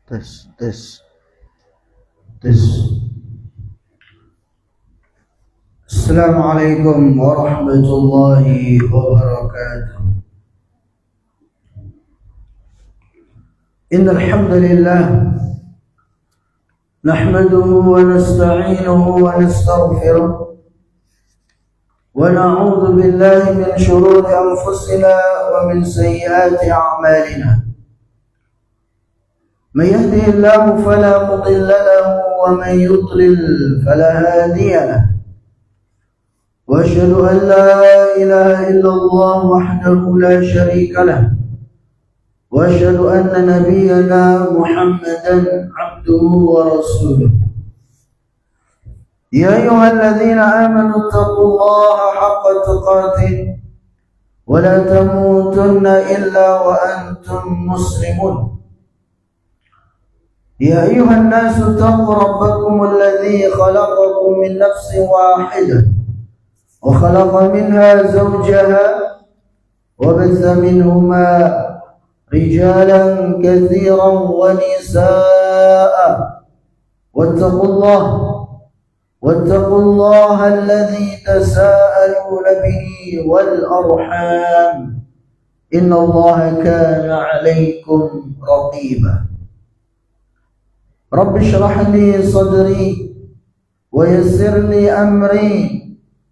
Tes, tes, tes. Assalamualaikum warahmatullahi wabarakatuh. Innal hamdalillah nahmaduhu wa nasta'inuhu wa nastaghfiruh wa na'udzu billahi min shururi anfusina wa min sayyiati a'malina. من يهده الله فلا مضل له ومن يضلل فلا هادي له واشهد ان لا اله الا الله وحده لا شريك له واشهد ان نبينا محمدا عبده ورسوله يا ايها الذين امنوا اتقوا الله حق تقاته ولا تموتن الا وانتم مسلمون يا أيها الناس اتقوا ربكم الذي خلقكم من نفس واحدة وخلق منها زوجها وبث منهما رجالا كثيرا ونساء واتقوا الله الذي تساءلون به والأرحام إن الله كان عليكم رقيبا رب اشرح لي صدري ويسر لي أمري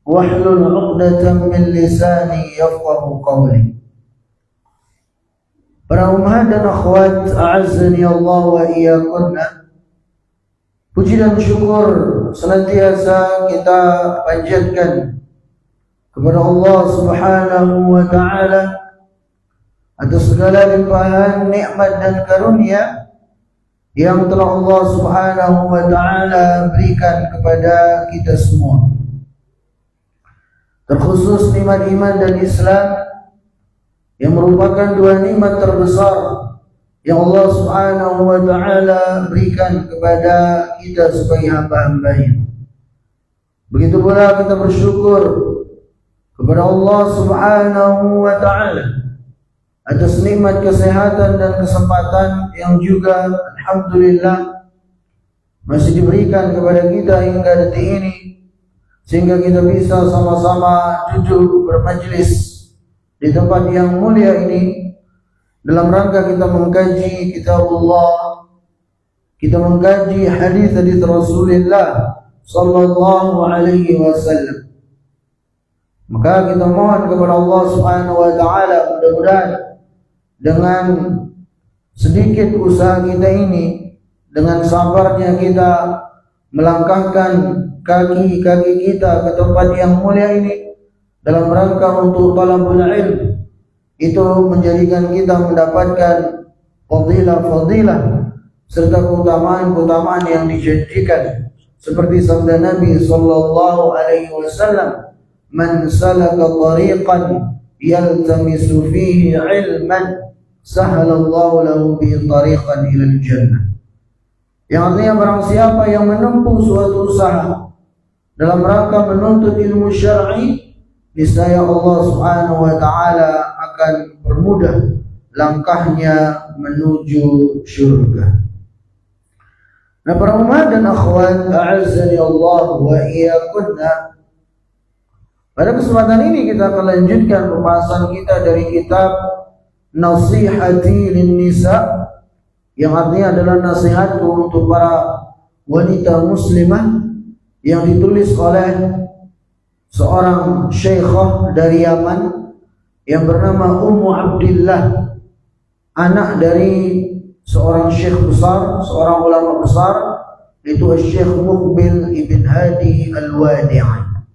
واحلل عقدة من لساني يفقه قولي. Para ummahat dan akhwat, a'azzani Allah wa iyyakunna. Puji dan syukur senantiasa kita panjatkan kepada Allah Subhanahu wa taala atas segala limpahan nikmat dan karunia yang telah Allah Subhanahu wa taala berikan kepada kita semua. Terkhusus nikmat iman dan Islam yang merupakan dua nikmat terbesar yang Allah Subhanahu wa taala berikan kepada kita sebagai hamba-hamba-Nya. Begitu pula kita bersyukur kepada Allah Subhanahu wa taala atas nikmat kesehatan dan kesempatan yang juga alhamdulillah masih diberikan kepada kita hingga detik ini, sehingga kita bisa sama-sama duduk bermajlis di tempat yang mulia ini dalam rangka kita mengkaji kitabullah, kita mengkaji hadis-hadis Rasulullah sallallahu alaihi wasallam. Maka kita mohon kepada Allah Subhanahu wa taala, mudah-mudahan dengan sedikit usaha kita ini, dengan sabarnya kita melangkahkan kaki-kaki kita ke tempat yang mulia ini dalam rangka untuk talabul ilm, itu menjadikan kita mendapatkan fadilah-fadilah serta keutamaan-keutamaan yang dijanjikan, seperti sabda Nabi sallallahu alaihi wasallam, "Man salaka tariqan yaltamisu fihi ilman sahalallahu lahu bihi tariqan ilal jannah." Yang artinya barang siapa yang menempuh suatu usaha dalam rangka menuntut ilmu syar'i, niscaya Allah Subhanahu wa taala akan permudah langkahnya menuju surga. Nah, para umat dan akhwat, a'azzani Allah wa iyyakunna. Pada kesempatan ini kita akan lanjutkan pembahasan kita dari kitab Nasihati lin-Nisa, yang artinya adalah nasihatku untuk para wanita muslimah, yang ditulis oleh seorang syekhah dari Yaman yang bernama Ummu Abdillah, anak dari seorang syekh besar, seorang ulama besar, yaitu Syekh Muqbil ibn Hadi al-Wadi'i.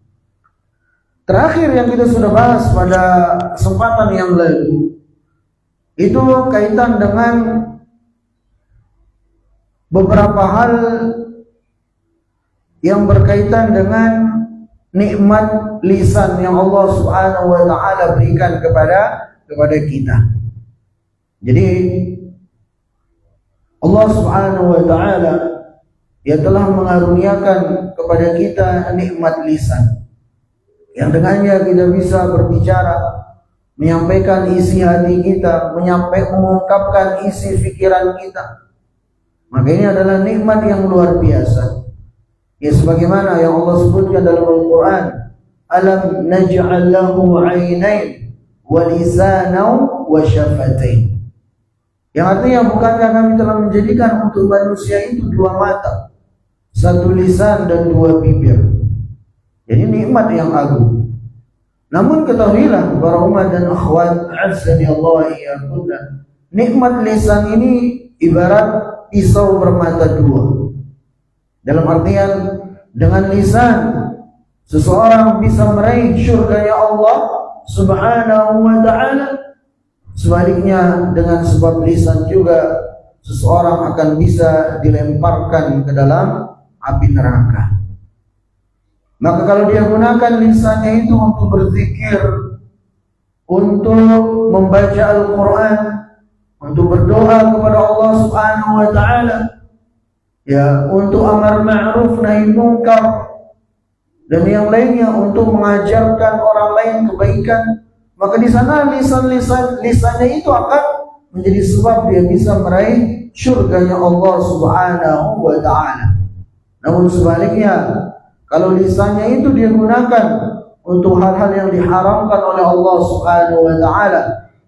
Terakhir yang kita sudah bahas pada kesempatan yang lalu itu kaitan dengan beberapa hal yang berkaitan dengan nikmat lisan yang Allah Subhanahu wa taala berikan kepada kita. Jadi Allah Subhanahu wa taala ya telah mengaruniakan kepada kita nikmat lisan, yang dengannya kita bisa berbicara, menyampaikan isi hati kita, mengungkapkan isi pikiran kita. Maka ini adalah nikmat yang luar biasa. Ya sebagaimana yang Allah sebutkan dalam Al-Quran, alam naj'al lahu 'ainain wa lisanan wa syafatain. Yang artinya, bukankah kami telah menjadikan untuk manusia itu dua mata, satu lisan dan dua bibir. Jadi nikmat yang agung. Namun ketahuilah para umat dan akhwat azza Allah iyyakunna, nikmat lisan ini ibarat pisau bermata dua. Dalam artian, dengan lisan seseorang bisa meraih syurganya Allah Subhanahu wa ta'ala. Sebaliknya, dengan sebab lisan juga seseorang akan bisa dilemparkan ke dalam api neraka. Maka kalau dia gunakan lisannya itu untuk berzikir, untuk membaca Al-Quran, untuk berdoa kepada Allah Subhanahu wa ta'ala, ya, untuk amar ma'ruf nahi munkar dan yang lainnya, untuk mengajarkan orang lain kebaikan, maka di sana lisannya itu akan menjadi sebab dia bisa meraih syurganya Allah Subhanahu wa ta'ala. Namun sebaliknya, kalau lisannya itu dia gunakan untuk hal-hal yang diharamkan oleh Allah Subhanahu wa ta'ala,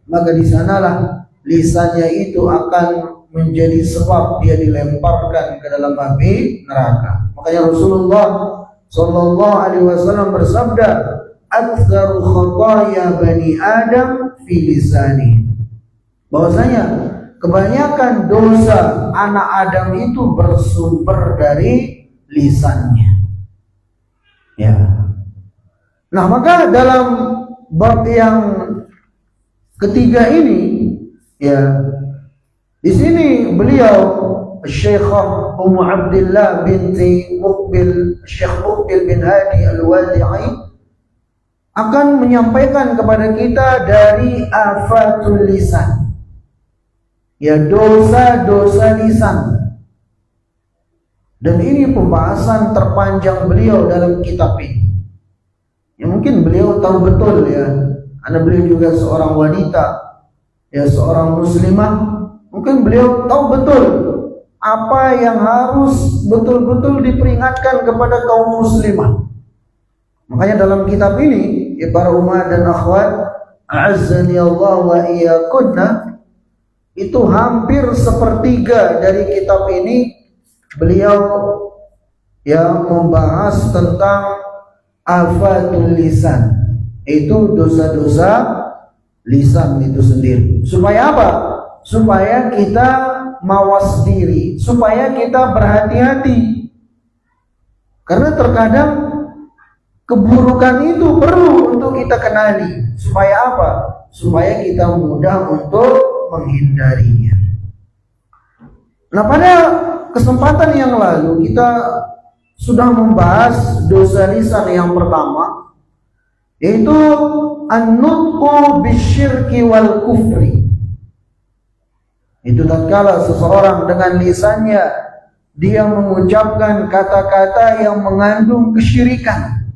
maka di sanalah lisannya itu akan menjadi sebab dia dilemparkan ke dalam api neraka. Makanya Rasulullah sallallahu alaihi wasallam bersabda, "Aktsaru khataaya bani Adam fi lisani." Bahwasanya kebanyakan dosa anak Adam itu bersumber dari lisannya. Ya. Nah, maka dalam bab yang ketiga ini, ya, di sini beliau Syekhah Ummu Abdillah binti Muqbil, Syekh Muqbil bin Hadi Al-Wadi'i akan menyampaikan kepada kita dari afatul lisan, ya, dosa-dosa lisan. Dan ini pembahasan terpanjang beliau dalam kitab ini. Ya, mungkin beliau tahu betul, ya, karena beliau juga seorang wanita, ya, seorang muslimah. Mungkin beliau tahu betul apa yang harus betul-betul diperingatkan kepada kaum muslimah. Makanya dalam kitab ini, ya, para umat dan akhwat a'azzani Allah wa iyyakunna, itu hampir sepertiga dari kitab ini beliau yang membahas tentang afatul lisan, itu dosa-dosa lisan itu sendiri. Supaya apa? Supaya kita mawas diri, supaya kita berhati-hati. Karena terkadang keburukan itu perlu untuk kita kenali. Supaya apa? Supaya kita mudah untuk menghindarinya. Nah, pada kesempatan yang lalu kita sudah membahas dosa lisan yang pertama, yaitu an-nutqu bisyirki wal kufri. Itu tatkala seseorang dengan lisannya dia mengucapkan kata-kata yang mengandung kesyirikan.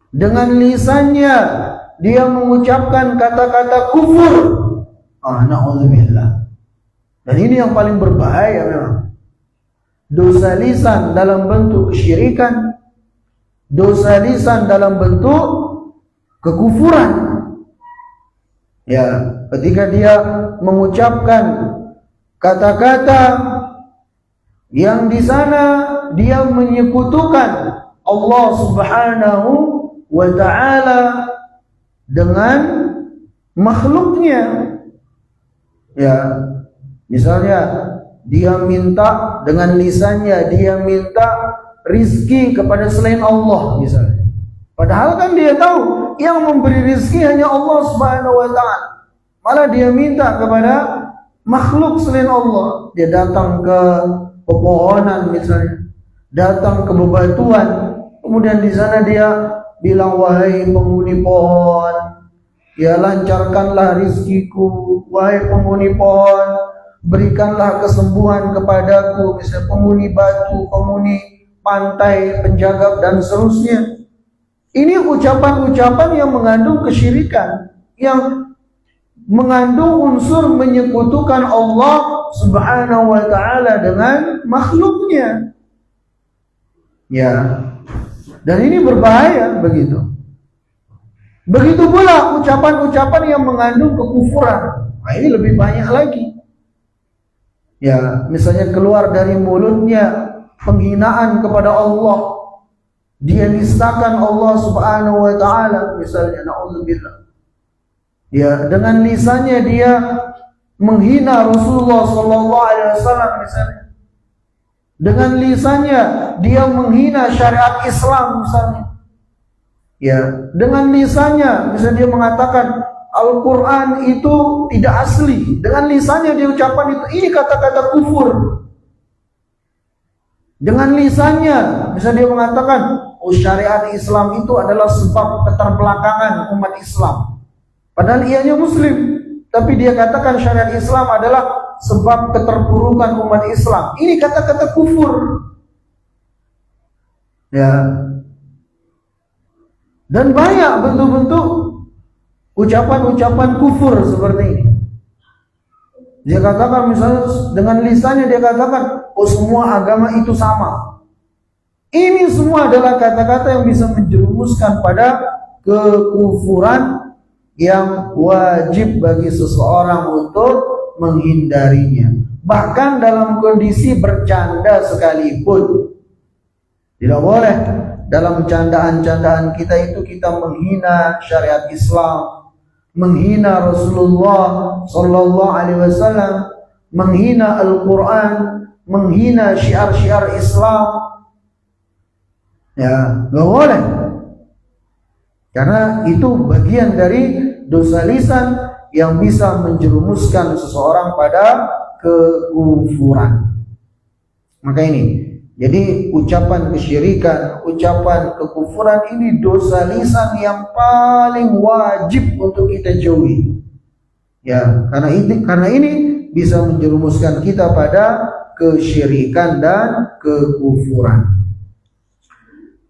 Dengan lisannya dia mengucapkan kata-kata kufur. Na'udzubillah. Dan ini yang paling berbahaya memang. Dosa lisan dalam bentuk kesyirikan, dosa lisan dalam bentuk kekufuran. Ya, ketika dia mengucapkan kata-kata yang di sana dia menyekutukan Allah Subhanahu wa ta'ala dengan makhluknya. Ya, misalnya dia minta dengan lisannya, dia minta rizki kepada selain Allah misalnya. Padahal kan dia tahu yang memberi rizki hanya Allah Subhanahu wa ta'ala. Malah dia minta kepada makhluk selain Allah. Dia datang ke pepohonan misalnya, datang ke bebatuan, kemudian di sana dia bilang, wahai penghuni pohon, ya lancarkanlah rizkiku. Wahai penghuni pohon, berikanlah kesembuhan kepadaku. Misalnya penghuni batu, penghuni pantai, penjaga dan seterusnya. Ini ucapan-ucapan yang mengandung kesyirikan, yang mengandung unsur menyekutukan Allah Subhanahu wa ta'ala dengan makhluknya. Ya. Dan ini berbahaya begitu. Begitu pula ucapan-ucapan yang mengandung kekufuran. Nah, ini lebih banyak lagi. Ya, misalnya keluar dari mulutnya penghinaan kepada Allah. Dia nistakan Allah Subhanahu wa ta'ala, misalnya, na'udzubillah. Ya, dengan lisannya dia menghina Rasulullah sallallahu alaihi wasallam misalnya. Dengan lisannya dia menghina syariat Islam misalnya. Ya, dengan lisannya misalnya dia mengatakan Al-Qur'an itu tidak asli. Dengan lisannya dia ucapkan itu, ini kata-kata kufur. Dengan lisannya misalnya dia mengatakan syariat Islam itu adalah sebab keterbelakangan umat Islam. Padahal ianya muslim, tapi dia katakan syariat Islam adalah sebab keterpurukan umat Islam. Ini kata-kata kufur. Ya. Dan banyak bentuk-bentuk ucapan-ucapan kufur seperti ini. Dia katakan misalnya dengan lisannya dia katakan, oh semua agama itu sama. Ini semua adalah kata-kata yang bisa menjerumuskan pada kekufuran yang wajib bagi seseorang untuk menghindarinya. Bahkan dalam kondisi bercanda sekalipun. Tidak boleh dalam candaan-candaan kita itu kita menghina syariat Islam, menghina Rasulullah sallallahu alaihi wasallam, menghina Al-Qur'an, menghina syiar-syiar Islam. Ya, nggak boleh. Karena itu bagian dari dosa lisan yang bisa menjerumuskan seseorang pada kekufuran. Maka ini, jadi ucapan kesyirikan, ucapan kekufuran ini dosa lisan yang paling wajib untuk kita jauhi. Ya, karena ini bisa menjerumuskan kita pada kesyirikan dan kekufuran.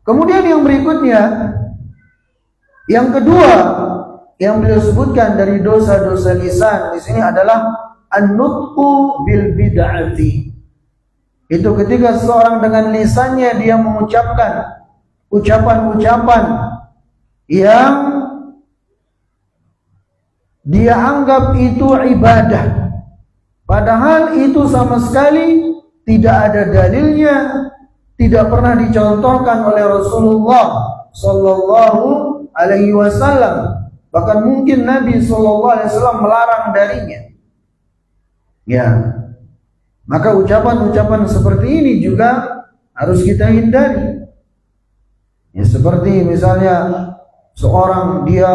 Kemudian yang berikutnya, yang kedua yang beliau sebutkan dari dosa-dosa lisan di sini adalah an-nutqu bil bid'ati. Itu ketika seorang dengan lisannya dia mengucapkan ucapan-ucapan yang dia anggap itu ibadah, padahal itu sama sekali tidak ada dalilnya, tidak pernah dicontohkan oleh Rasulullah sallallahu alaihi wasallam. Bahkan mungkin Nabi sallallahu alaihi wasallam melarang darinya. Ya. Maka ucapan-ucapan seperti ini juga harus kita hindari. Ya, seperti misalnya seorang dia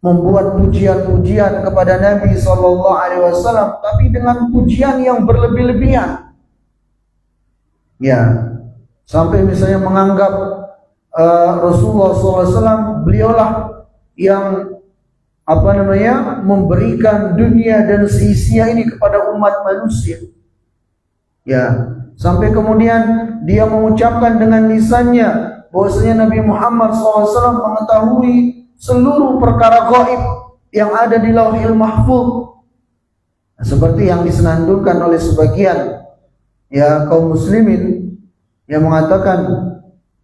membuat pujian-pujian kepada Nabi sallallahu alaihi wasallam tapi dengan pujian yang berlebih-lebihan. Ya. Sampai misalnya menganggap Rasulullah SAW beliaulah yang memberikan dunia dan seisinya ini kepada umat manusia. Ya, sampai kemudian dia mengucapkan dengan lisannya bahwasanya Nabi Muhammad SAW mengetahui seluruh perkara gaib yang ada di Lauhil Mahfuz. Seperti yang disenandungkan oleh sebagian ya kaum muslimin yang mengatakan,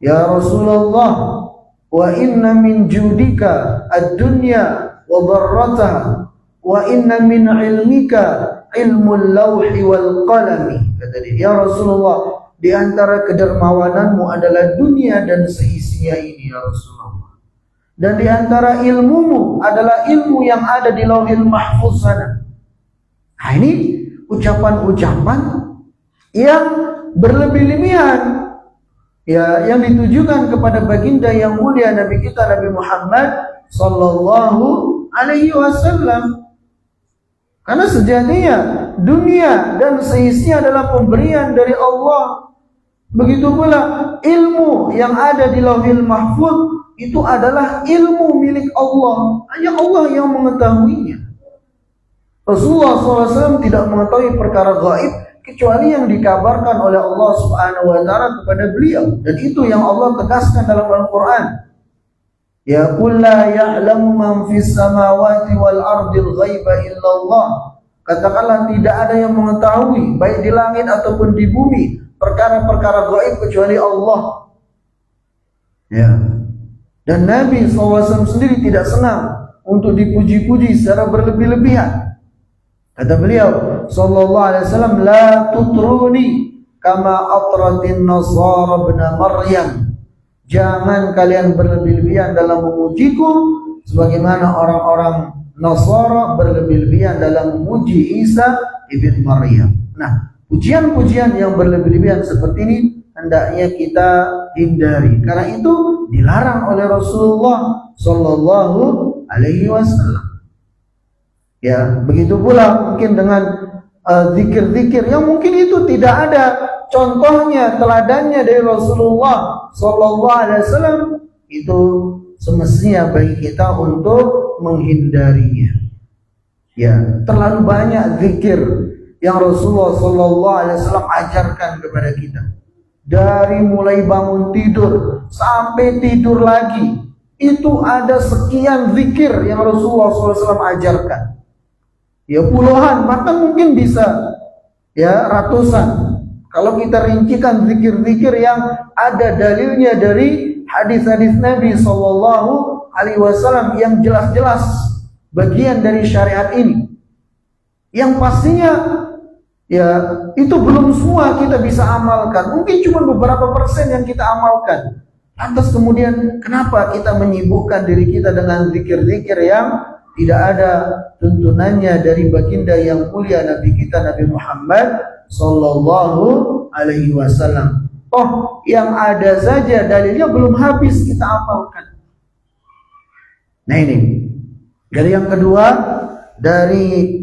ya Rasulullah, wa inna min judika ad-dunya wa dharrataha wa inna min ilmika ilmul lawhi wal qalami. Kata dia, ya Rasulullah, di antara kedermawananmu adalah dunia dan seisinya ini ya Rasulullah. Dan di antara ilmumu adalah ilmu yang ada di Lauhil Mahfuz sana. Nah, ini ucapan-ucapan yang berlebih-lebihan, ya, yang ditujukan kepada baginda yang mulia Nabi kita Nabi Muhammad sallallahu alaihi wasallam. Karena sejatinya dunia dan seisinya adalah pemberian dari Allah. Begitu pula ilmu yang ada di Lauhil Mahfuz itu adalah ilmu milik Allah. Hanya Allah yang mengetahuinya. Rasulullah SAW tidak mengetahui perkara gaib kecuali yang dikabarkan oleh Allah Subhanahu wa taala kepada beliau, dan itu yang Allah tegaskan dalam Al-Qur'an. Ya qul la ya'lamu man fis samawati wal ardil ghaiba illallah. Katakanlah tidak ada yang mengetahui baik di langit ataupun di bumi perkara-perkara gaib kecuali Allah. Ya. Dan Nabi SAW sendiri tidak senang untuk dipuji-puji secara berlebih-lebihan. Kata beliau sallallahu alaihi wasallam, la tutruni kama atratin nasara ibn Maryam. Jangan kalian berlebih-lebihan dalam memujiku sebagaimana orang-orang Nasara berlebih-lebihan dalam memuji Isa ibn Maryam. Nah, pujian-pujian yang berlebih-lebihan seperti ini hendaknya kita hindari. Karena itu dilarang oleh Rasulullah sallallahu alaihi wasallam. Ya, begitu pula mungkin dengan zikir-zikir yang mungkin itu tidak ada contohnya, teladannya dari Rasulullah sallallahu alaihi wasallam, itu semestinya bagi kita untuk menghindarinya. Ya, terlalu banyak zikir yang Rasulullah sallallahu alaihi wasallam ajarkan kepada kita. Dari mulai bangun tidur sampai tidur lagi, itu ada sekian zikir yang Rasulullah SAW ajarkan. Ya, puluhan, bahkan mungkin bisa ya ratusan. Kalau kita rincikan zikir-zikir yang ada dalilnya dari hadis-hadis Nabi Sallallahu Alaihi Wasallam yang jelas-jelas bagian dari syariat ini, yang pastinya ya itu belum semua kita bisa amalkan. Mungkin cuma beberapa persen yang kita amalkan. Lantas kemudian kenapa kita menyibukkan diri kita dengan zikir-zikir yang tidak ada tuntunannya dari baginda yang mulia Nabi kita Nabi Muhammad Sallallahu Alaihi Wasallam? Oh, yang ada saja dalilnya belum habis kita amalkan. Nah ini. Dari yang kedua dari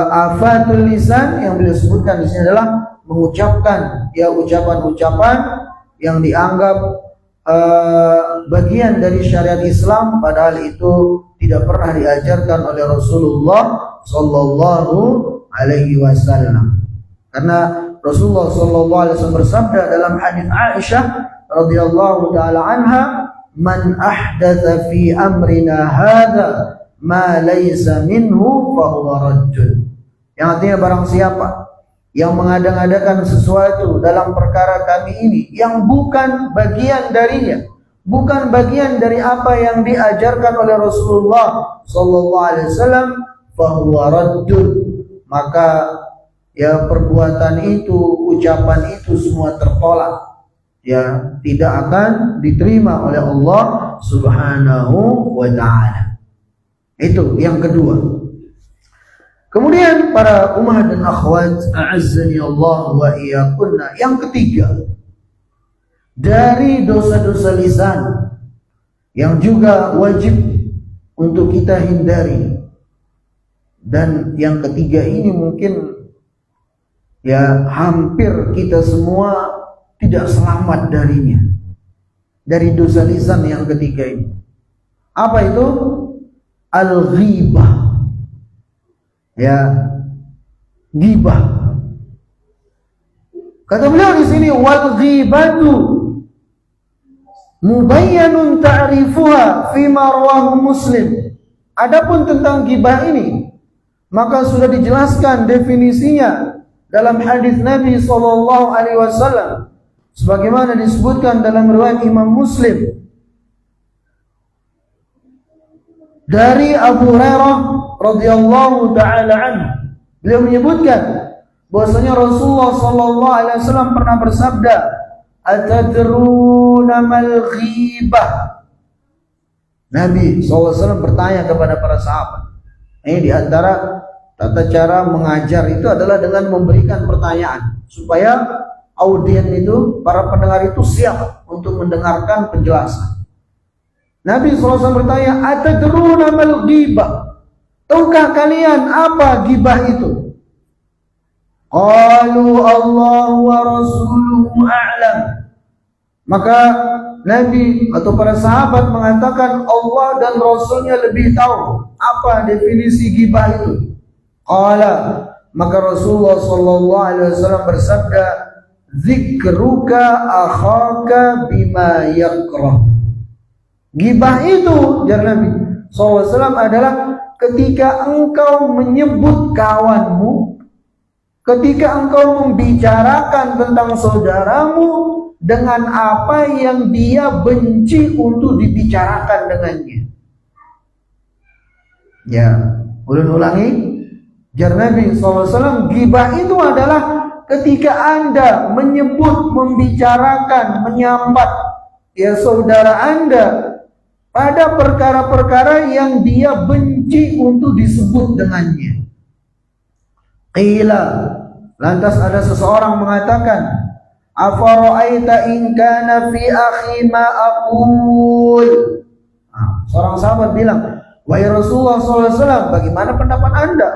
afatul lisan yang beliau sebutkan di sini adalah mengucapkan ya ucapan-ucapan yang dianggap bagian dari syariat Islam, padahal itu tidak pernah diajarkan oleh Rasulullah Sallallahu Alaihi Wasallam. Karena Rasulullah Sallallahu Alaihi Wasallam bersabda dalam hadis Aisyah radhiyallahu taala anha, "Man ahdatha fi amrina hadza ma laysa minhu fa huwa raddun." Yang artinya barang siapa yang mengada-ngadakan sesuatu dalam perkara kami ini yang bukan bagian darinya, bukan bagian dari apa yang diajarkan oleh Rasulullah sallallahu alaihi wasallam, fa huwa raddun, maka ya perbuatan itu, ucapan itu semua tertolak, ya tidak akan diterima oleh Allah Subhanahu wa taala. Itu yang kedua. Kemudian para ummah dan akhwat a'azzani Allah wa iyyakunna, yang ketiga dari dosa-dosa lisan yang juga wajib untuk kita hindari, dan yang ketiga ini mungkin ya hampir kita semua tidak selamat darinya, dari dosa lisan yang ketiga ini. Apa itu? Al-ghibah. Ya, ghibah. Kata beliau di sini, wal ghibatu mubayyanun ta'rifuha fi ma rawahu Muslim. Adapun tentang ghibah ini, maka sudah dijelaskan definisinya dalam hadis Nabi sallallahu alaihi wasallam sebagaimana disebutkan dalam riwayat Imam Muslim dari Abu Hurairah radhiyallahu taala anhu. Beliau menyebutkan bahwasanya Rasulullah sallallahu alaihi wasallam pernah bersabda, "Atadruna mal ghibah?" Nabi SAW bertanya kepada para sahabat. Ini di antara tata cara mengajar itu adalah dengan memberikan pertanyaan supaya audien itu, para pendengar itu siap untuk mendengarkan penjelasan. Nabi SAW bertanya, "Atadruna mal ghibah?" Tahukah kalian apa ghibah itu? Qalu Allah wa rasuluhu a'lam. Maka Nabi atau para sahabat mengatakan Allah dan Rasulnya lebih tahu apa definisi ghibah itu. Qala, maka Rasulullah sallallahu alaihi wasallam bersabda, "Dzikruka akhaka bima yakrah." Ghibah itu, jar Nabi SAW, adalah ketika engkau menyebut kawanmu, ketika engkau membicarakan tentang saudaramu dengan apa yang dia benci untuk dibicarakan dengannya. Ya, ulun ulangi. Jar Nabi SAW, ghibah itu adalah ketika Anda menyebut, membicarakan, menyambat ya saudara Anda pada perkara-perkara yang dia benci untuk disebut dengannya. Qila, lantas ada seseorang mengatakan, afara'aita in kana fi akhi ma aqul. Seorang sahabat bilang, wahai Rasulullah SAW, bagaimana pendapat Anda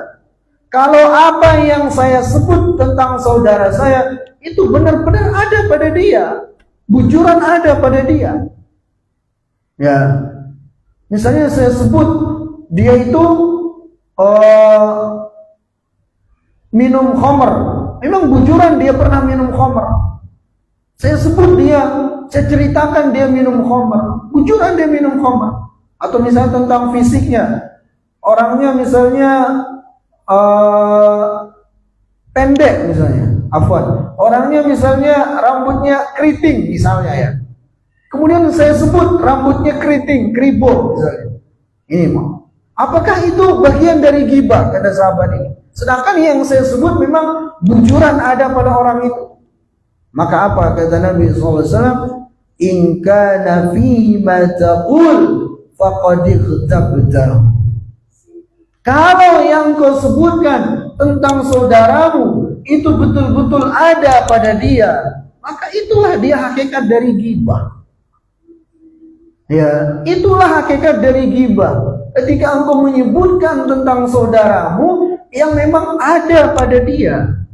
kalau apa yang saya sebut tentang saudara saya itu benar-benar ada pada dia, bujuran ada pada dia? Ya, misalnya saya sebut dia itu minum khamr, memang bujuran dia pernah minum khamr. Saya sebut dia, saya ceritakan dia minum khamr, bujuran dia minum khamr. Atau misalnya tentang fisiknya, orangnya misalnya pendek misalnya, orangnya misalnya rambutnya keriting misalnya ya. Kemudian saya sebut rambutnya keriting, kribo misalnya. Ini mau. Apakah itu bagian dari ghibah, kata sahabat ini? Sedangkan yang saya sebut memang bujuran ada pada orang itu. Maka apa kata Nabi SAW? In kana fi ma taqul faqad ightabtahu. Kalau yang kau sebutkan tentang saudaramu itu betul-betul ada pada dia, maka itulah dia hakikat dari ghibah. Ya, itulah hakikat dari ghibah. Ketika engkau menyebutkan tentang saudaramu yang memang ada pada dia,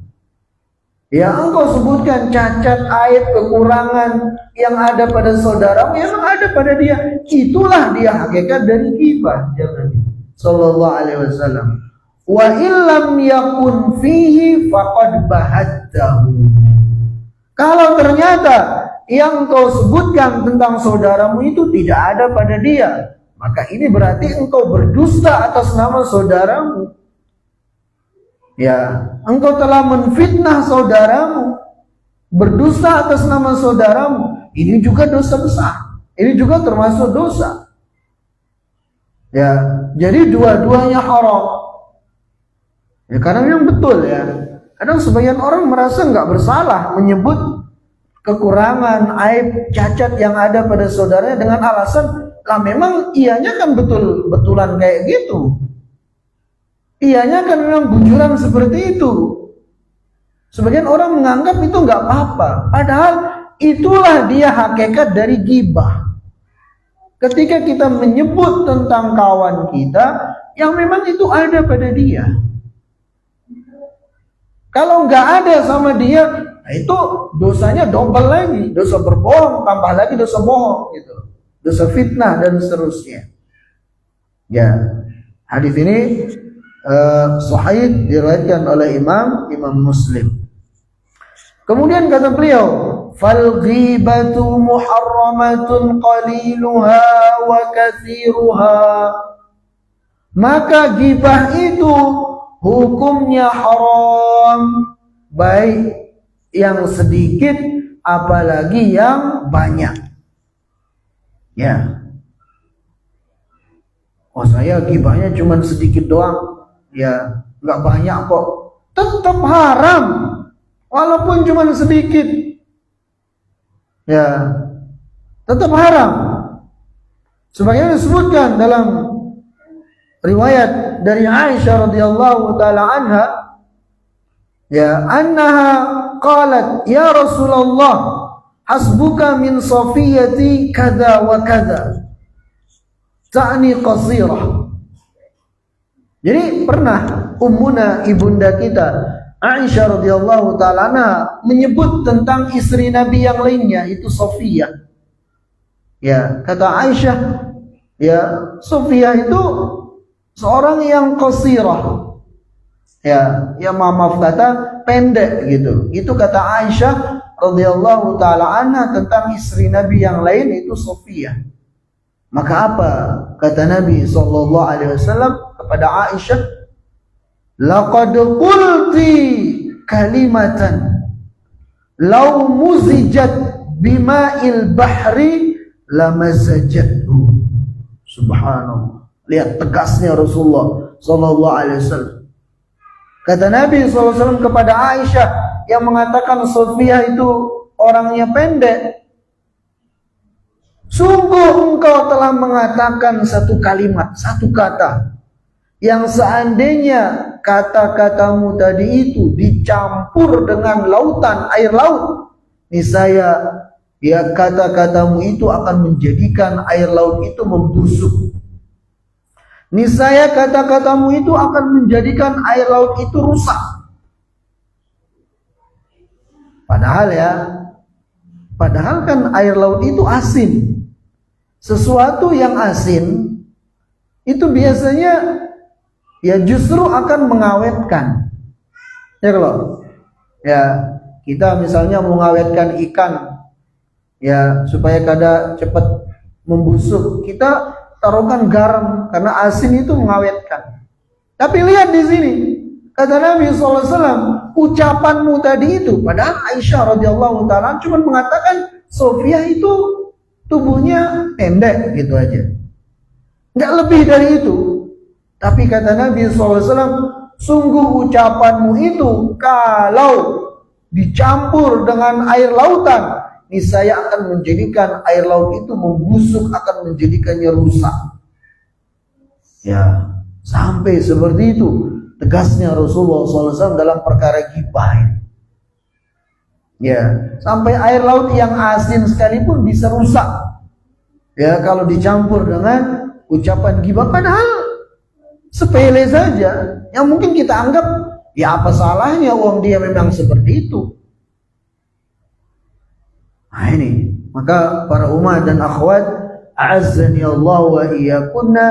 ya engkau sebutkan cacat, aib, kekurangan yang ada pada saudaramu yang ada pada dia, itulah dia hakikat dari ghibah. Jangan sallallahu alaihi wasallam. Wa illam yakun fihi faqad bahadtahu. Kalau ternyata yang kau sebutkan tentang saudaramu itu tidak ada pada dia, maka ini berarti engkau berdusta atas nama saudaramu. Ya, engkau telah menfitnah saudaramu, berdusta atas nama saudaramu. Ini juga dosa besar. Ini juga termasuk dosa. Ya, jadi dua-duanya haram. Ya, karena memang betul ya. Kadang sebagian orang merasa nggak bersalah menyebut kekurangan, aib, cacat yang ada pada saudaranya dengan alasan, lah memang ianya kan betul-betulan kayak gitu. Ianya kan memang bujuran seperti itu. Sebagian orang menganggap itu nggak apa-apa. Padahal itulah dia hakikat dari ghibah. Ketika kita menyebut tentang kawan kita yang memang itu ada pada dia. Kalau nggak ada sama dia, nah itu dosanya double lagi. Dosa berbohong, tambah lagi dosa bohong gitu. Dosa fitnah dan seterusnya. Ya, hadis ini sahih diriwayatkan oleh Imam Muslim. Kemudian kata beliau, fal ghibatu muharramatun qaliluha wa katsiruha. Maka ghibah itu hukumnya haram, baik yang sedikit apalagi yang banyak. Ya. Oh, saya ghibahnya cuma sedikit doang. Ya, enggak banyak kok. Tetap haram. Walaupun cuma sedikit, ya, tetap haram. Sebagaimana disebutkan dalam riwayat dari Aisyah radhiyallahu taala anha, ya, annaha qalat, ya Rasulullah, hasbuka min safiyati kada wa kada, ta'ni qasirah. Jadi pernah ummuna, ibunda kita Aisyah radhiyallahu ta'ala menyebut tentang istri Nabi yang lainnya, itu Sofiyah. Ya, kata Aisyah, ya, Sofiyah itu seorang yang qasirah. Ya, maaf kata pendek gitu. Itu kata Aisyah radhiyallahu ta'ala anha tentang istri Nabi yang lain, itu Sofiyah. Maka apa kata Nabi sallallahu alaihi wasallam kepada Aisyah, laqad qulti kalimatan law muzijat bima'il bahri lamazajathu. Subhanallah. Lihat tegasnya Rasulullah sallallahu alaihi wasallam. Kata Nabi sallallahu alaihi wasallam kepada Aisyah yang mengatakan Sofia itu orangnya pendek, sungguh engkau telah mengatakan satu kalimat, satu kata yang seandainya kata-katamu tadi itu dicampur dengan lautan, air laut, niscaya ya kata-katamu itu akan menjadikan air laut itu membusuk. Niscaya kata-katamu itu akan menjadikan air laut itu rusak. Padahal kan air laut itu asin. Sesuatu yang asin itu biasanya ya justru akan mengawetkan. Ya kalau ya kita misalnya mengawetkan ikan ya supaya kada cepat membusuk, kita taruhkan garam karena asin itu mengawetkan. Tapi lihat di sini, kata Nabi SAW, ucapanmu tadi itu, padahal Aisyah radhiyallahu taala cuma mengatakan Sofia itu tubuhnya pendek gitu aja, nggak lebih dari itu. Tapi kata Nabi SAW, sungguh ucapanmu itu kalau dicampur dengan air lautan, niscaya akan menjadikan air laut itu membusuk, akan menjadikannya rusak. Ya, sampai seperti itu tegasnya Rasulullah SAW dalam perkara ghibah. Ya, sampai air laut yang asin sekalipun bisa rusak. Ya, kalau dicampur dengan ucapan ghibah, padahal sepele saja, yang mungkin kita anggap ya apa salahnya, uang dia memang seperti itu. Nah ini, maka para umat dan akhwat, a'azzani Allah wa iyyakunna,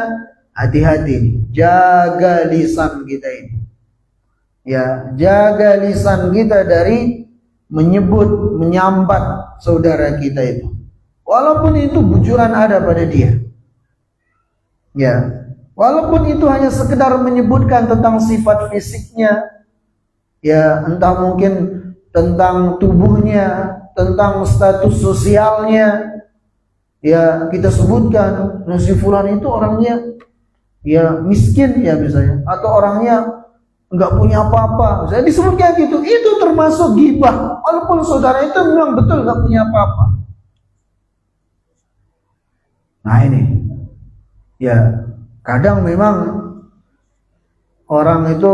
hati-hati, jaga lisan kita ini. Ya, jaga lisan kita dari menyebut, menyambat saudara kita itu. Walaupun itu bujuran ada pada dia. Ya, walaupun itu hanya sekedar menyebutkan tentang sifat fisiknya, ya entah mungkin tentang tubuhnya, tentang status sosialnya, ya kita sebutkan si fulan itu orangnya ya miskin ya misalnya, atau orangnya nggak punya apa-apa, misalnya disebutkan gitu, itu termasuk ghibah walaupun saudara itu memang betul nggak punya apa-apa. Nah ini ya, kadang memang orang itu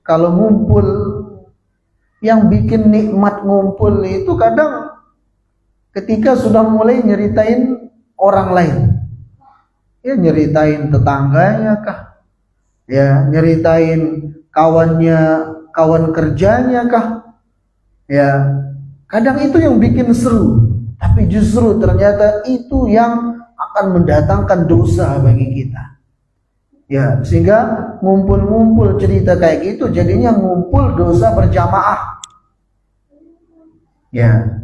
kalau ngumpul, yang bikin nikmat ngumpul itu kadang ketika sudah mulai nyeritain orang lain. Ya nyeritain tetangganya kah? Ya nyeritain kawannya, kawan kerjanya kah? Ya kadang itu yang bikin seru. Tapi justru ternyata itu yang akan mendatangkan dosa bagi kita. Ya, sehingga ngumpul-ngumpul cerita kayak gitu jadinya ngumpul dosa berjamaah. Ya.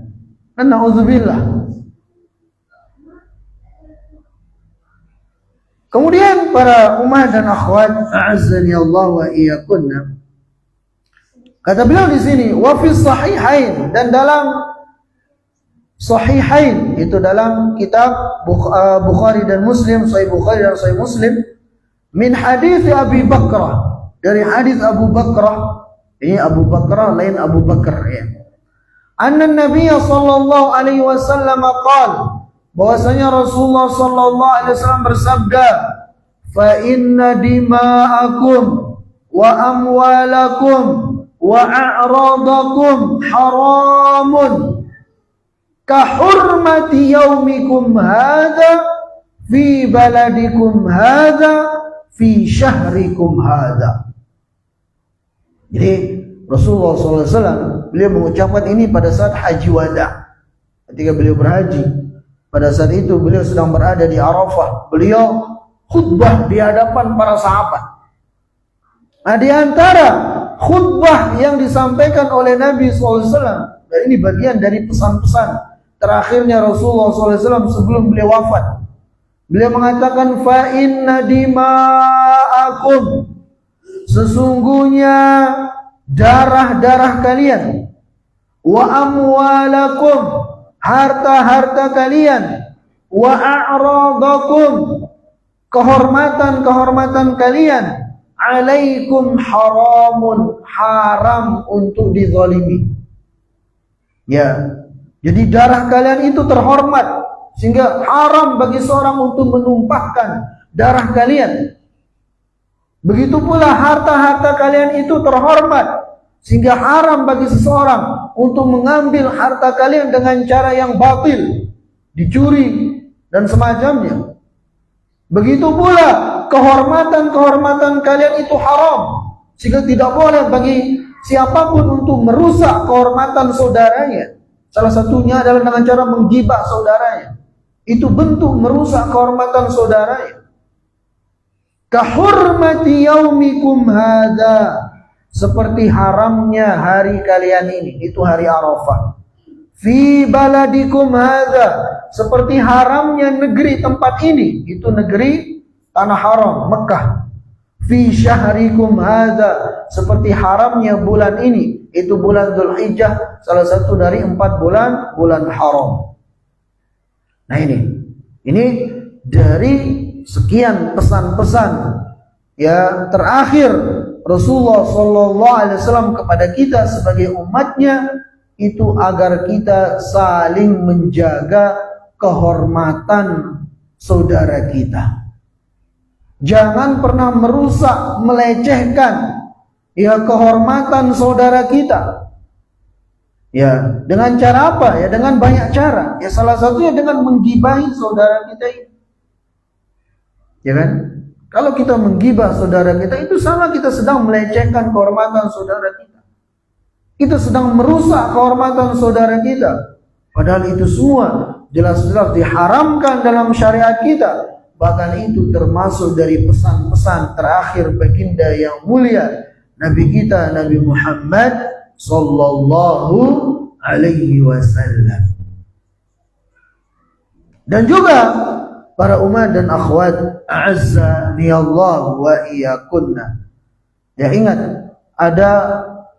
Dan na'udzubillah. Kemudian para umat dan akhwat, a'azzani Allah wa iyyakunna. Kata beliau di sini, wa fi sahihain, dan dalam sahihain itu dalam kitab Bukhari dan Muslim, Sahih Bukhari dan Sahih Muslim, min hadis Abi Bakrah, dari hadis Abu Bakrah. Ini Abu Bakrah lain Abu Bakar ya. Anna Nabi sallallahu alaihi wasallam qala, bahwasanya Rasulullah sallallahu alaihi wasallam bersabda, fa inna dima'akum wa amwalakum wa a'radakum haramun ka hurmati yaumikum hadza fi baladikum hadza fi syahrikum hadza. Jadi Rasulullah SAW beliau mengucapkan ini pada saat haji wada, ketika beliau berhaji. Pada saat itu beliau sedang berada di Arafah, beliau khutbah di hadapan para sahabat. Nah di antara khutbah yang disampaikan oleh Nabi SAW, dan ini bagian dari pesan-pesan terakhirnya Rasulullah SAW sebelum beliau wafat. Beliau mengatakan, fa inna dima'akum dima'akum, sesungguhnya darah-darah kalian, wa amwalakum, harta-harta kalian, wa a'radakum, kehormatan-kehormatan kalian, alaikum haramun, haram untuk dizalimi. Ya, jadi darah kalian itu terhormat, sehingga haram bagi seorang untuk menumpahkan darah kalian. Begitu pula harta-harta kalian itu terhormat, sehingga haram bagi seseorang untuk mengambil harta kalian dengan cara yang batil, dicuri dan semacamnya. Begitu pula kehormatan-kehormatan kalian itu haram, sehingga tidak boleh bagi siapapun untuk merusak kehormatan saudaranya. Salah satunya adalah dengan cara menggibah saudaranya. Itu bentuk merusak kehormatan saudaranya. Kahurmati yaumikum hadza, seperti haramnya hari kalian ini, itu hari Arafah. Fi baladikum hadza, seperti haramnya negeri tempat ini, itu negeri tanah haram Mekah. Fi syahrikum hadza, seperti haramnya bulan ini, itu bulan Dzulhijjah, salah satu dari 4 bulan haram. Nah ini dari sekian pesan-pesan ya terakhir Rasulullah SAW kepada kita sebagai umatnya, itu agar kita saling menjaga kehormatan saudara kita. Jangan pernah merusak, melecehkan ya kehormatan saudara kita. Ya, dengan cara apa? Ya dengan banyak cara. Ya salah satunya dengan menggibahi saudara kita ini. Ya kan? Kalau kita menggibah saudara kita, itu sama kita sedang melecehkan kehormatan saudara kita. Kita sedang merusak kehormatan saudara kita. Padahal itu semua jelas-jelas diharamkan dalam syariat kita. Bahkan itu termasuk dari pesan-pesan terakhir baginda yang mulia, Nabi kita, Nabi Muhammad sallallahu alaihi wasallam. Dan juga para umat dan akhwat, a'azzani Allah wa iyyakunna. Ya ingat, ada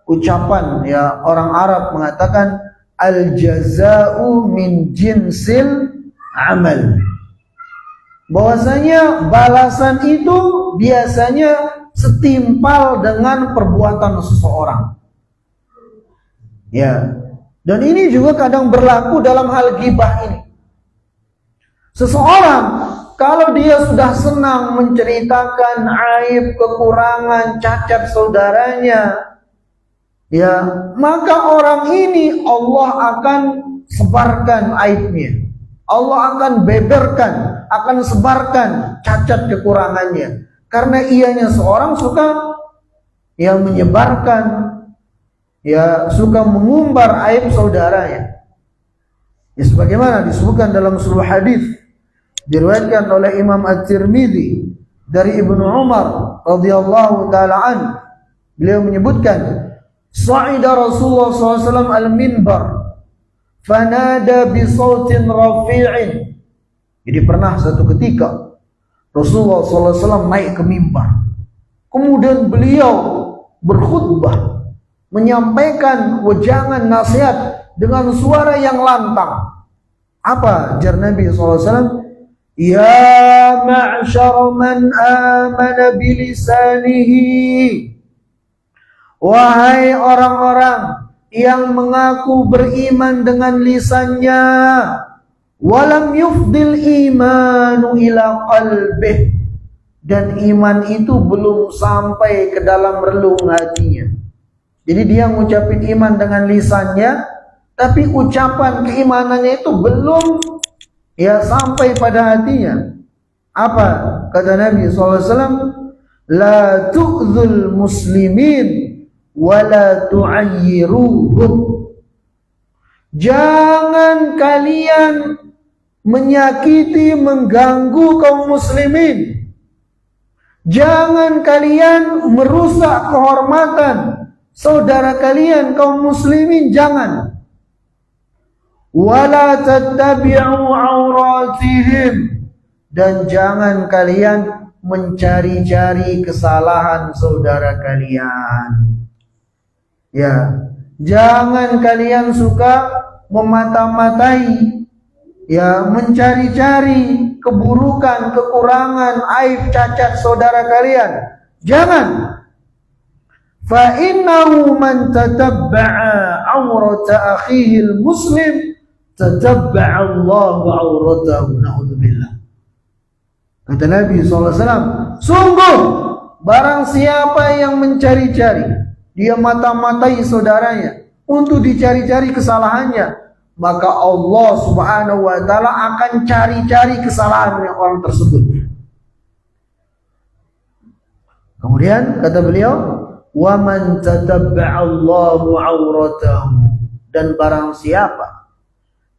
ucapan ya orang Arab mengatakan al-jaza'u min jinsil amal. Bahwasanya balasan itu biasanya setimpal dengan perbuatan seseorang. Ya. Dan ini juga kadang berlaku dalam hal ghibah ini. Seseorang kalau dia sudah senang menceritakan aib, kekurangan, cacat saudaranya, ya, maka orang ini Allah akan sebarkan aibnya. Allah akan beberkan, akan sebarkan cacat kekurangannya. Karena ianya seorang suka yang menyebarkan, ya, suka mengumbar aib saudaranya. Ya, sebagaimana disebutkan dalam sebuah hadis diriwayatkan oleh Imam At-Tirmidzi dari Ibnu Umar radhiyallahu taala an, beliau menyebutkan sa'ida Rasulullah SAW al-minbar fanada bi sautin rafi'in. Jadi pernah satu ketika Rasulullah SAW naik ke mimbar, kemudian beliau berkhutbah, menyampaikan wejangan nasihat dengan suara yang lantang. Apa jar Nabi SAW? Ya ma'syar man amana bilisanihi, wahai orang-orang yang mengaku beriman dengan lisannya, walam yufdil imanu ila qalbih, dan iman itu belum sampai ke dalam relung hatinya. Jadi dia ngucapin iman dengan lisannya, tapi ucapan keimanannya itu belum ya sampai pada hatinya. Apa kata Nabi SAW? La tu'zul muslimin wala tu'ayyiruhum. Jangan kalian menyakiti, mengganggu kaum muslimin. Jangan kalian merusak kehormatan saudara kalian kaum muslimin, jangan. Wala tattabi'u auratihim, dan jangan kalian mencari-cari kesalahan saudara kalian. Ya, jangan kalian suka memata-matai, ya, mencari-cari keburukan, kekurangan, aib, cacat saudara kalian. Jangan. Fa innahu man tatabba'a awrata akhihi al-muslim tatabba'a Allahu awratahu. Na'udzubillah. Kata Nabi SAW, sungguh barang siapa yang mencari-cari, dia mata-matai saudaranya untuk dicari-cari kesalahannya, maka Allah Subhanahu wa ta'ala akan cari-cari kesalahan orang tersebut. Kemudian kata beliau, wa man tatabba'a Allahu auratahu, dan barang siapa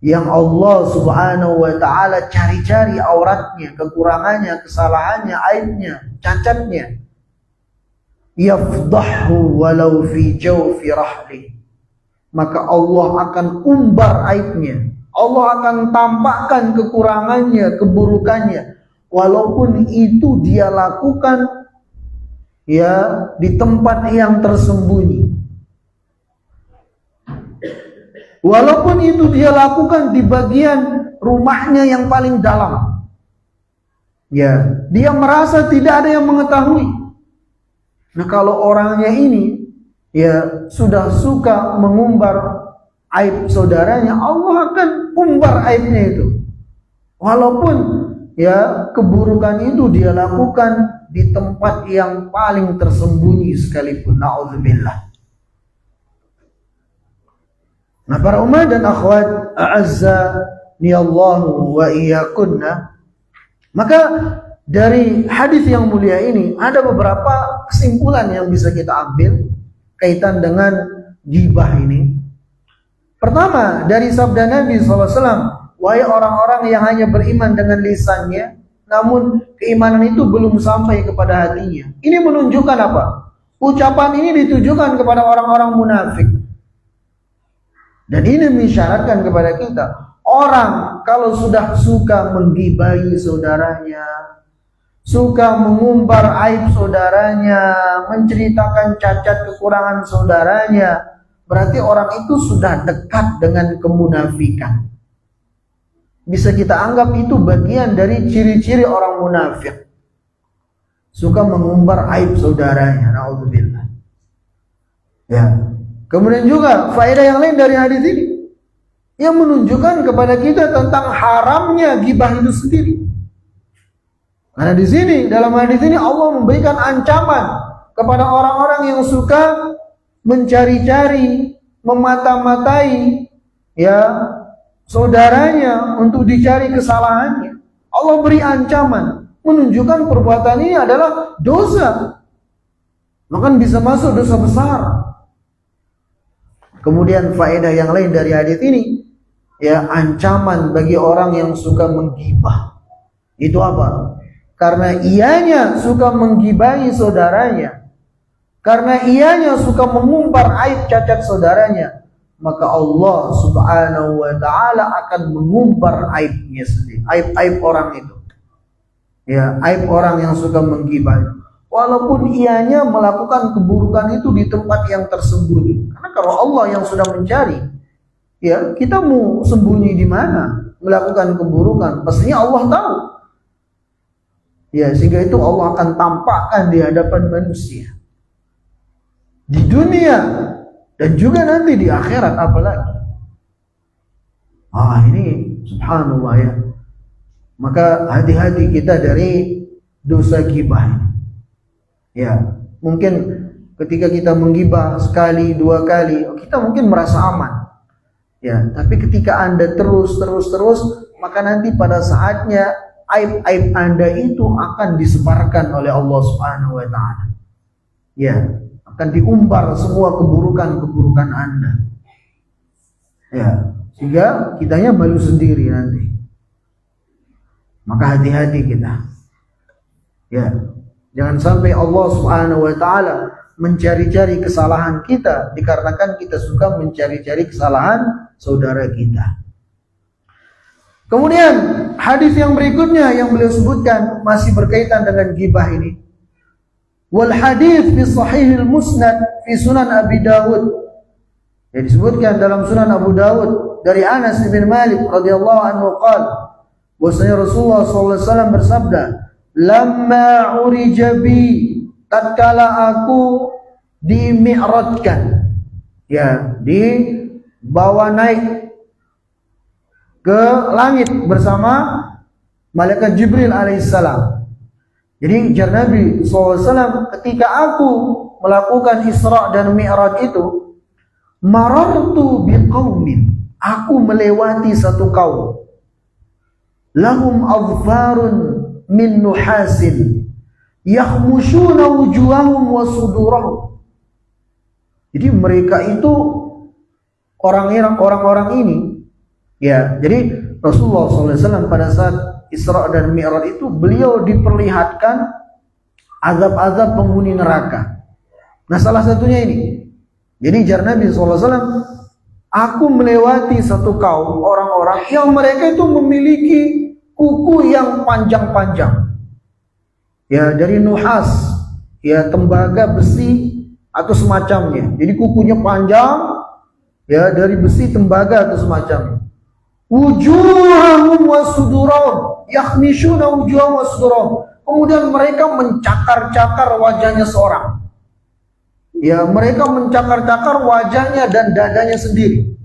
yang Allah Subhanahu wa ta'ala cari-cari auratnya, kekurangannya, kesalahannya, aibnya, cacatnya, yafdahu walau fi jawfi rahli, maka Allah akan umbar aibnya, Allah akan tampakkan kekurangannya, keburukannya, walaupun itu dia lakukan, ya, di tempat yang tersembunyi, walaupun itu dia lakukan di bagian rumahnya yang paling dalam, ya, dia merasa tidak ada yang mengetahui. Nah, kalau orangnya ini, ya, sudah suka mengumbar aib saudaranya, Allah akan umbar aibnya itu, walaupun, ya, keburukan itu dia lakukan di tempat yang paling tersembunyi sekalipun. Na'udzubillah. Nah, para umat dan akhwat a'azzani Allahu wa iyyakunna, maka dari hadis yang mulia ini ada beberapa kesimpulan yang bisa kita ambil kaitan dengan ghibah ini. Pertama, dari sabda Nabi SAW, wahai orang-orang yang hanya beriman dengan lisannya, namun keimanan itu belum sampai kepada hatinya. Ini menunjukkan apa? Ucapan ini ditujukan kepada orang-orang munafik. Dan ini mengisyaratkan kepada kita, orang kalau sudah suka menggibahi saudaranya, suka mengumbar aib saudaranya, menceritakan cacat kekurangan saudaranya, berarti orang itu sudah dekat dengan kemunafikan. Bisa kita anggap itu bagian dari ciri-ciri orang munafik. Suka mengumbar aib saudaranya. Na'udzubillah. Ya. Kemudian juga faedah yang lain dari hadis ini yang menunjukkan kepada kita tentang haramnya ghibah itu sendiri. Karena di sini, dalam hadis ini Allah memberikan ancaman kepada orang-orang yang suka mencari-cari, memata-matai, ya, saudaranya untuk dicari kesalahannya. Allah beri ancaman, menunjukkan perbuatan ini adalah dosa, bahkan bisa masuk dosa besar. Kemudian faedah yang lain dari hadis ini, ya, ancaman bagi orang yang suka menggibah. Itu apa? Karena ianya suka menggibahi saudaranya, karena ianya suka mengumbar aib cacat saudaranya, maka Allah Subhanahu wa ta'ala akan mengumbar aibnya sendiri, aib-aib orang itu, ya, aib orang yang suka menggibah, walaupun ianya melakukan keburukan itu di tempat yang tersembunyi. Karena kalau Allah yang sudah mencari, ya, kita mau sembunyi di mana melakukan keburukan, pastinya Allah tahu, ya, sehingga itu Allah akan tampakkan di hadapan manusia di dunia dan juga nanti di akhirat apalagi. Ini subhanallah, ya. Maka hati-hati kita dari dosa ghibah. Ya, mungkin ketika kita menggibah sekali, dua kali, kita mungkin merasa aman. Ya, tapi ketika Anda terus, maka nanti pada saatnya aib-aib Anda itu akan disebarkan oleh Allah Subhanahu wa ta'ala. Ya, akan diumbar semua keburukan-keburukan Anda. Ya, sehingga kitanya malu sendiri nanti. Maka hati-hati kita. Ya, jangan sampai Allah Subhanahu wa ta'ala mencari-cari kesalahan kita dikarenakan kita suka mencari-cari kesalahan saudara kita. Kemudian hadis yang berikutnya yang beliau sebutkan masih berkaitan dengan ghibah ini. Wal hadis fi sahihil musnad fi sunan Abi Dawud. Yang disebutkan dalam sunan Abu Dawud dari Anas bin Malik radhiyallahu anhu qala, bahwasanya Rasulullah SAW bersabda, "Lamma urija bi, tatkala aku dimi'radkan." Ya, dibawa naik ke langit bersama malaikat Jibril alaihissalam. Jadi ujar Nabi SAW, ketika aku melakukan Isra dan Mi'raj itu, marartu biqaumin, aku melewati satu kaum, lahum adfarun min nuhasin yakhmushuna wujuhahum wa sudurahum. Jadi mereka itu orang-orang ini, ya, jadi Rasulullah SAW pada saat Isra dan Mi'raj itu beliau diperlihatkan azab-azab penghuni neraka. Nah, salah satunya ini. Jadi jar Nabi SAW, aku melewati satu kaum orang-orang yang mereka itu memiliki kuku yang panjang-panjang. Ya, dari nuhas, ya, tembaga besi atau semacamnya. Jadi kukunya panjang, ya, dari besi, tembaga atau semacamnya. Wujuhahum wa sudurahum yakhmishuna wujuhahum wa sudurahum. Kemudian mereka mencakar-cakar wajahnya seorang. Ya, mereka mencakar-cakar wajahnya dan dadanya sendiri.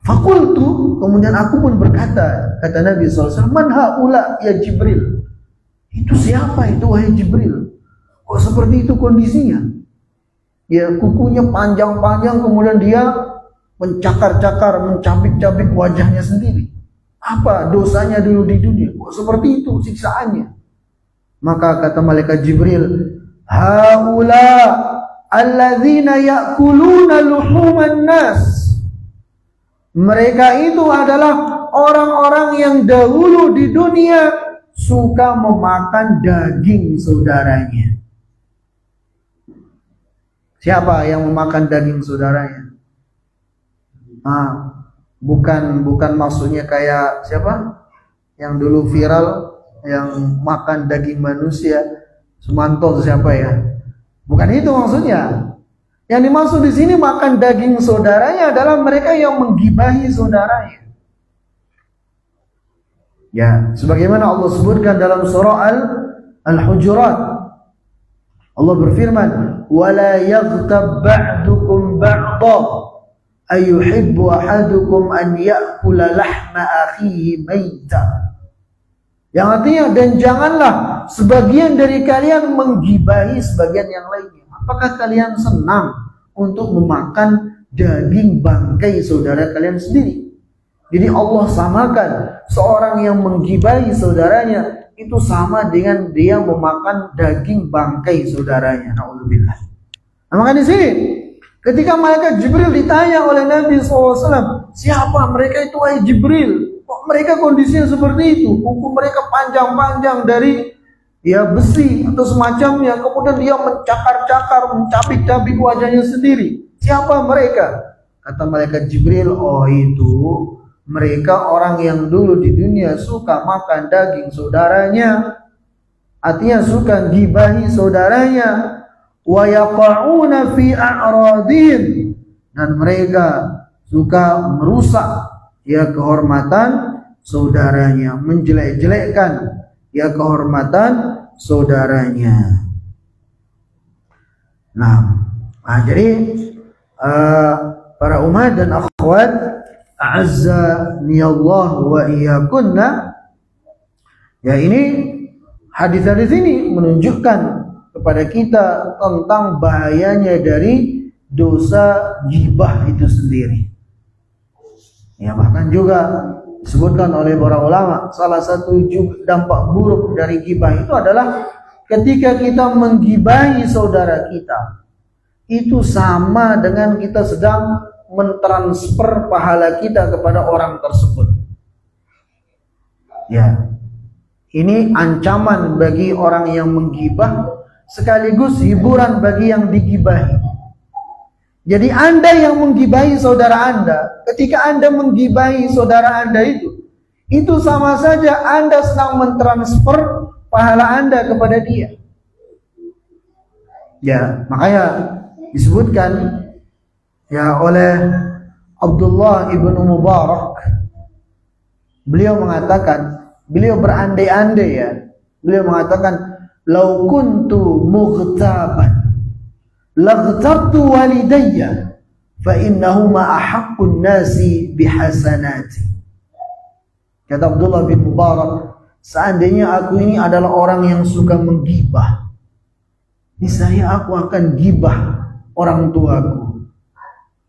Fakultu, kemudian aku pun berkata, kata Nabi SAW, man haula ya Jibril. Itu siapa itu wahai Jibril? Kok seperti itu kondisinya? Ya, kukunya panjang-panjang, kemudian dia mencakar-cakar, mencabik-cabik wajahnya sendiri. Apa dosanya dulu di dunia? Kok seperti itu siksaannya? Maka kata malaikat Jibril, haula alladzina ya'kuluna luhuman nas. Mereka itu adalah orang-orang yang dahulu di dunia suka memakan daging saudaranya. Siapa yang memakan daging saudaranya? Bukan maksudnya kayak siapa yang dulu viral yang makan daging manusia, Sumanto atau siapa ya? Bukan itu maksudnya. Yang dimaksud di sini makan daging saudaranya adalah mereka yang menggibahi saudaranya. Ya, sebagaimana Allah sebutkan dalam surah Al-Hujurat. Allah berfirman, "Wala yaghtab ba'dukum ba'dha ayuhibbu ahadukum an ya'kula lahma akhihi maita." Yang artinya, dan janganlah sebagian dari kalian menggibahi sebagian yang lainnya. Apakah kalian senang untuk memakan daging bangkai saudara kalian sendiri? Jadi Allah samakan seorang yang menggibahi saudaranya itu sama dengan dia memakan daging bangkai saudaranya. Na'udzubillah. Nah, maka di sini ketika malaikat Jibril ditanya oleh Nabi SAW, siapa mereka itu wahai Jibril? Kok mereka kondisinya seperti itu? Kuku mereka panjang-panjang dari besi atau semacamnya. Kemudian dia mencakar-cakar, mencabik-cabik wajahnya sendiri. Siapa mereka? Kata malaikat Jibril, oh itu mereka orang yang dulu di dunia suka makan daging saudaranya. Artinya suka gibahi saudaranya. Wa yaqa'una fi a'radin, dan mereka suka merusak kehormatan saudaranya, menjelek-jelekkan kehormatan saudaranya. Nah, jadi para umat dan akhwat a'azzaniyallah wa iyyakunna, ya, ini hadis-hadis ini menunjukkan kepada kita tentang bahayanya dari dosa ghibah itu sendiri. Ya, bahkan juga disebutkan oleh para ulama, salah satu dampak buruk dari ghibah itu adalah ketika kita menggibahi saudara kita, itu sama dengan kita sedang mentransfer pahala kita kepada orang tersebut. Ya, ini ancaman bagi orang yang menggibah sekaligus hiburan bagi yang digibahi. Jadi Anda yang menggibahi saudara Anda, ketika Anda menggibahi saudara Anda itu, itu sama saja Anda sedang mentransfer pahala Anda kepada dia. Ya, makanya disebutkan ya oleh Abdullah ibnu Mubarak, beliau mengatakan, beliau berandai-andai ya, beliau mengatakan, "Lau kuntu mughtaban, laghtabtu walidayya, fa innahuma ahaqqun nasi bihasanati." Kata Abdullah bin Mubarak, seandainya aku ini adalah orang yang suka menggibah, niscaya aku akan gibah orang tuaku,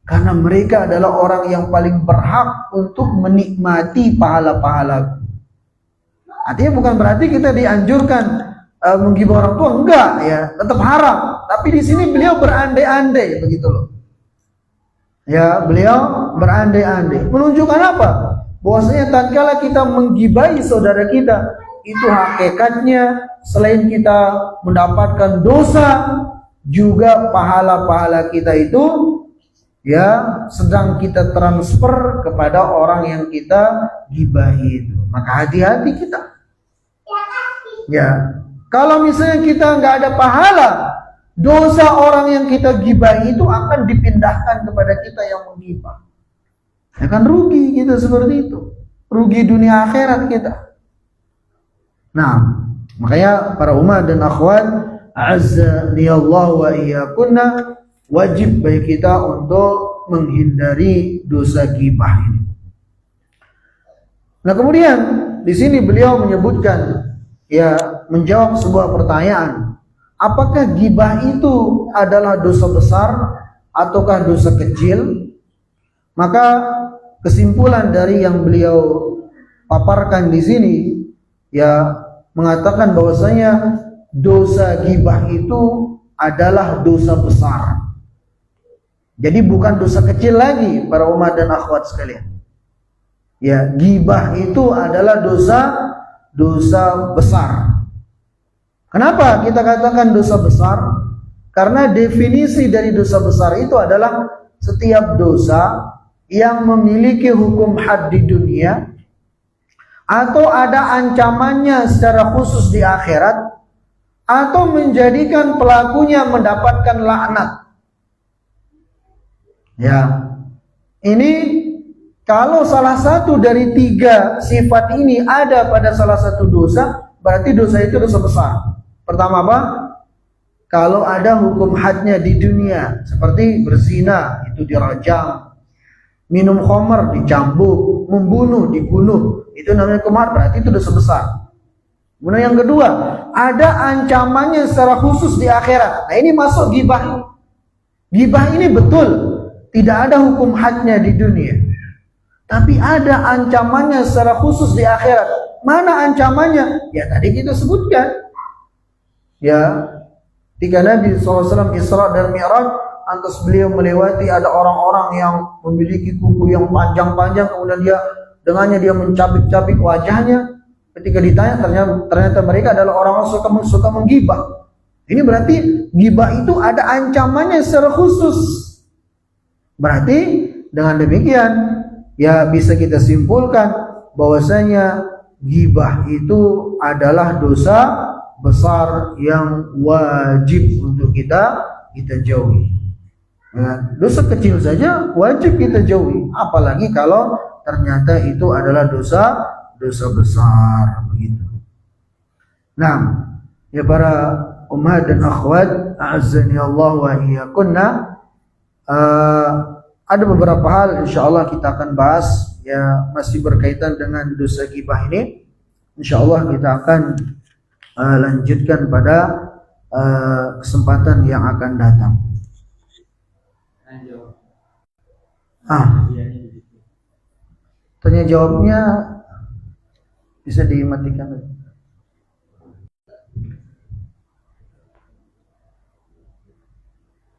karena mereka adalah orang yang paling berhak untuk menikmati pahala-pahalaku. Artinya bukan berarti kita dianjurkan menggibah orang tua, enggak ya, tetap haram. Tapi di sini beliau berandai-andai begitu loh. Ya, beliau berandai-andai. Menunjukkan apa? Bahwasanya tatkala kita menggibahi saudara kita, itu hakikatnya selain kita mendapatkan dosa, juga pahala-pahala kita itu ya sedang kita transfer kepada orang yang kita gibahi itu. Maka hati-hati kita. Ya, kalau misalnya kita nggak ada pahala, dosa orang yang kita gibahi itu akan dipindahkan kepada kita yang menggibah. Akan rugi kita seperti itu, rugi dunia akhirat kita. Nah, makanya para umat dan akhwat, a'azzani Allah wa iyyakunna, wajib bagi kita untuk menghindari dosa ghibah ini. Nah, kemudian di sini beliau menyebutkan, ya, menjawab sebuah pertanyaan, apakah ghibah itu adalah dosa besar ataukah dosa kecil? Maka kesimpulan dari yang beliau paparkan di sini, ya, mengatakan bahwasanya dosa ghibah itu adalah dosa besar. Jadi bukan dosa kecil lagi para umat dan akhwat sekalian. Ya, ghibah itu adalah dosa besar. Kenapa kita katakan dosa besar? Karena definisi dari dosa besar itu adalah setiap dosa yang memiliki hukum had di dunia atau ada ancamannya secara khusus di akhirat, atau menjadikan pelakunya mendapatkan laknat. Ya, ini kalau salah satu dari tiga sifat ini ada pada salah satu dosa, berarti dosa itu dosa besar. Pertama apa? Kalau ada hukum hadnya di dunia, seperti berzina itu dirajam, minum khamar dicambuk, membunuh dibunuh, itu namanya hukum had, berarti itu dosa besar. Kemudian yang kedua, ada ancamannya secara khusus di akhirat. Nah, ini masuk ghibah. Ghibah ini betul tidak ada hukum hadnya di dunia, tapi ada ancamannya secara khusus di akhirat. Mana ancamannya? Ya tadi kita sebutkan. Ya, ketika Nabi SAW Isra dan Mi'raj, antas beliau melewati ada orang-orang yang memiliki kuku yang panjang-panjang, kemudian dengannya dia mencabik-cabik wajahnya. Ketika ditanya, ternyata mereka adalah orang-orang suka menggibah. Ini berarti gibah itu ada ancamannya secara khusus. Berarti dengan demikian, ya bisa kita simpulkan bahwasanya gibah itu adalah dosa besar yang wajib untuk kita jauhi. Nah, dosa kecil saja wajib kita jauhi, apalagi kalau ternyata itu adalah dosa besar begitu. Nah, ya para umat dan akhwat, a'azzani Allah wa iyyakunna, ada beberapa hal insyaallah kita akan bahas, ya, masih berkaitan dengan dosa ghibah ini. Insyaallah kita akan lanjutkan pada kesempatan yang akan datang. Tanya jawabnya bisa dimatikan.